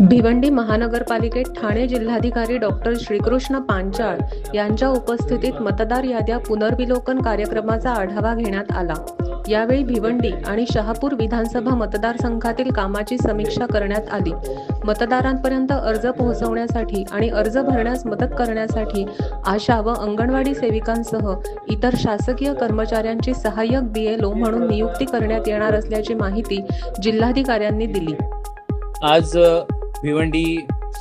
भिवंडी महानगरपालिकेत ठाणे जिल्हाधिकारी डॉक्टर श्रीकृष्ण पांचाळ यांच्या उपस्थितीत मतदार याद्या पुनर्विलोकन कार्यक्रमाचा आढावा घेण्यात आला। यावेळी भिवंडी आणि शहापूर विधानसभा मतदारसंघातील कामाची समीक्षा करण्यात आली। मतदारांपर्यंत अर्ज पोहोचवण्यासाठी आणि अर्ज भरण्यास मदत करण्यासाठी आशा व अंगणवाडी सेविकांसह इतर शासकीय कर्मचाऱ्यांची सहाय्यक BLO म्हणून नियुक्ती करण्यात येणार असल्याची माहिती जिल्हाधिकाऱ्यांनी दिली। आज भिवंडी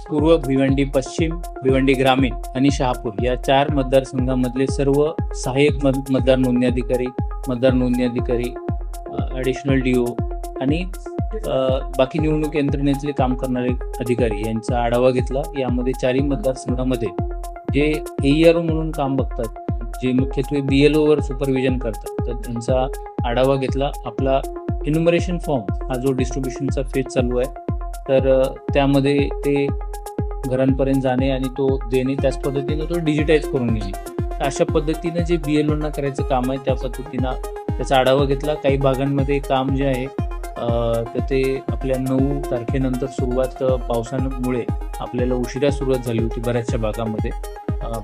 पूर्व, भिवंडी पश्चिम, भिवंडी ग्रामीण आणि शहापूर या 4 मतदारसंघामधले सर्व सहाय्यक मतदार नोंदणी अधिकारी, ॲडिशनल DO आणि बाकी निवडणूक यंत्रणेतले काम करणारे अधिकारी यांचा आढावा घेतला। यामध्ये 4ही मतदारसंघामध्ये जे AERO म्हणून काम बघतात, जे मुख्यत्वे BLO वर सुपरविजन करतात, तर त्यांचा आढावा घेतला। आपला इन्युमरेशन फॉर्म हा जो डिस्ट्रीब्युशनचा फेज चालू आहे, तर त्यामध्ये ते घरांपर्यंत जाणे आणि तो देणे, त्याच पद्धतीने तो डिजिटाईज करून घेणे, अशा पद्धतीने जे BLOंना करायचं काम आहे त्या पद्धतीनं त्याचा आढावा घेतला। काही भागांमध्ये काम जे आहे तर ते आपल्या 9 तारखेनंतर सुरुवात, पावसामुळे आपल्याला उशिरा सुरुवात झाली होती बऱ्याचशा भागामध्ये।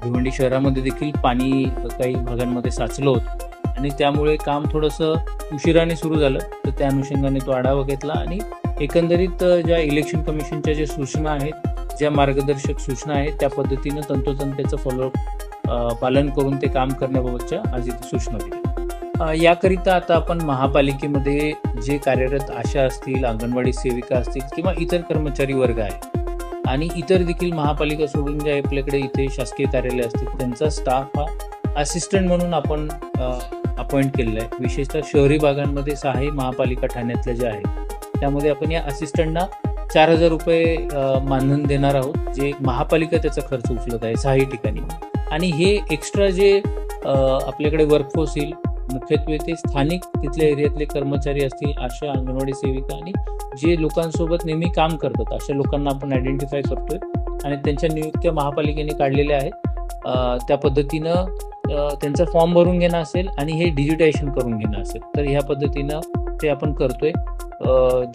भिवंडी शहरामध्ये देखील पाणी काही भागांमध्ये साचलं होतं आणि त्यामुळे काम थोडंसं उशिराने सुरू झालं, तर त्या अनुषंगाने तो आढावा घेतला आणि एकंदरीत ज्या इलेक्शन कमिशनच्या ज्या सूचना आहेत, ज्या मार्गदर्शक सूचना आहेत, त्या पद्धतीनं तंतोतंत त्याचं पालन करून ते काम करण्याबाबतच्या आज इथे सूचना दिल्या। याकरिता आता आपण महापालिकेमध्ये जे कार्यरत आशा असतील, अंगणवाडी सेविका असतील किंवा इतर कर्मचारी वर्ग आहे आणि इतर देखील महापालिका सोडून जे आपल्याकडे इथे शासकीय कार्यालय असतील, त्यांचा स्टाफ हा असिस्टंट म्हणून आपण अपॉइंट केलेला आहे। विशेषतः शहरी भागांमध्ये 6 महापालिका ठाण्यातल्या ज्या आहेत, त्यामध्ये आपण या असिस्टंटना 4000 रुपये मानधन देणार आहोत, जे महापालिका त्याचा खर्च उचलत आहे 6 ठिकाणी। आणि हे एक्स्ट्रा जे आपल्याकडे वर्कफोर्स येईल, मुख्यत्वे ते स्थानिक तिथल्या एरियातले कर्मचारी असतील, आशा, अंगणवाडी सेविका आणि जे लोकांसोबत नेहमी काम करतात, अशा लोकांना आपण आयडेंटिफाय करतोय आणि त्यांच्या नियुक्त्या महापालिकेने काढलेल्या आहेत। त्या पद्धतीनं त्यांचा फॉर्म भरून घेणं असेल आणि हे डिजिटायझेशन करून घेणं असेल, तर ह्या पद्धतीनं ते आपण करतोय।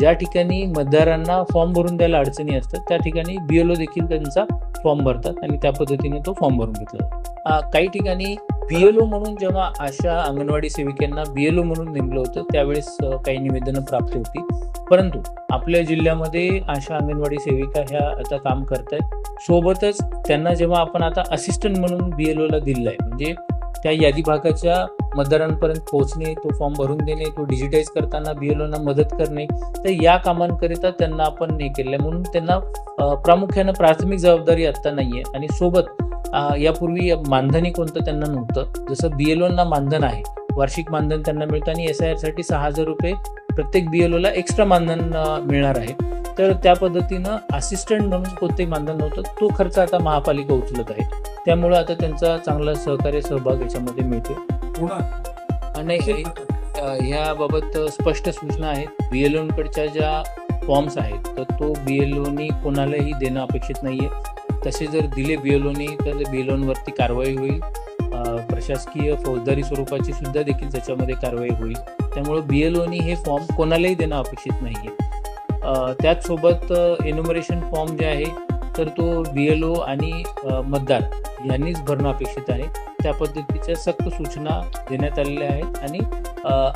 ज्या ठिकाणी मतदारांना फॉर्म भरून द्यायला अडचणी असतात, त्या ठिकाणी BLO देखील त्यांचा फॉर्म भरतात आणि त्या पद्धतीने तो फॉर्म भरून घेतला। काही ठिकाणी BLO म्हणून जेव्हा आशा, अंगणवाडी सेविकांना BLO म्हणून नेमलं होतं, त्यावेळेस काही निवेदनं प्राप्त होती, परंतु आपल्या जिल्ह्यामध्ये आशा, अंगणवाडी सेविका ह्या आता काम करतायत। सोबतच त्यांना जेव्हा आपण आता असिस्टंट म्हणून BLOला दिलेलं आहे, म्हणजे त्या यादी भागाच्या मतदारांपर्यंत पोहोचणे, तो फॉर्म भरून देणे, तो डिजिटाईज करताना BLOना मदत करणे, तर या कामांकरिता त्यांना आपण हे केलं आहे। म्हणून त्यांना प्रामुख्यानं प्राथमिक जबाबदारी आत्ता नाही आहे आणि सोबत यापूर्वी मानधनी कोणतं त्यांना नव्हतं, जसं BLOंना मानधन आहे, वार्षिक मानधन त्यांना मिळतं आणि SIR साठी 6000 रुपये प्रत्येक BLOला एक्स्ट्रा मानधन मिळणार आहे। तर त्या पद्धतीनं असिस्टंट म्हणून कोणतंही मानधन नव्हतं, तो खर्च आता महापालिका उचलत आहे। त्यामुळे आता त्यांचा चांगला सहभाग याच्यामध्ये मिळतोय आणि ह्याबाबत स्पष्ट सूचना आहेत। BLOंकडच्या ज्या फॉर्म्स आहेत, तर तो BLOनी कोणालाही देणं अपेक्षित नाहीये। तसे जर दिले BLOनी, तर BLOंवरती कारवाई होईल, प्रशासकीय फौजदारी स्वरूपाची सुद्धा देखील त्याच्यामध्ये कारवाई होईल। त्यामुळे BLOनी हे फॉर्म कोणालाही देणं अपेक्षित नाहीये। त्याचसोबत एन्युमरेशन फॉर्म जे आहे, तर तो BLO आणि मतदार यांनीच भरणं अपेक्षित आहे। त्या पद्धतीच्या सक्त सूचना देण्यात आलेल्या आहेत आणि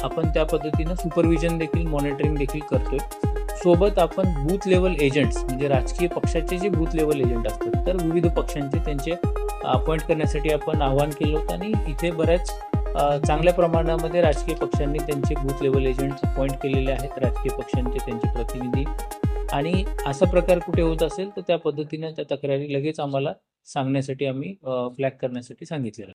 आपण त्या पद्धतीनं सुपरविजन देखील, मॉनिटरिंग देखील करतोय। सोबत आपण बूथ लेवल एजंट्स, म्हणजे राजकीय पक्षाचे जे बूथ लेवल एजंट असतात, तर विविध पक्षांचे त्यांचे अपॉइंट करण्यासाठी आपण आवाहन केलं होतं आणि इथे बऱ्याच चांगल्या प्रमाणामध्ये राजकीय पक्षांनी त्यांचे बूथ लेवल एजंट्स अपॉइंट केलेले आहेत, राजकीय पक्षांचे त्यांचे प्रतिनिधी। आणि असा प्रकार कुठे होत असेल, तर त्या पद्धतीने त्या तक्रारी लगेच आम्हाला सांगण्यासाठी, आम्ही फ्लॅग करण्यासाठी सांगितलेलं आहे।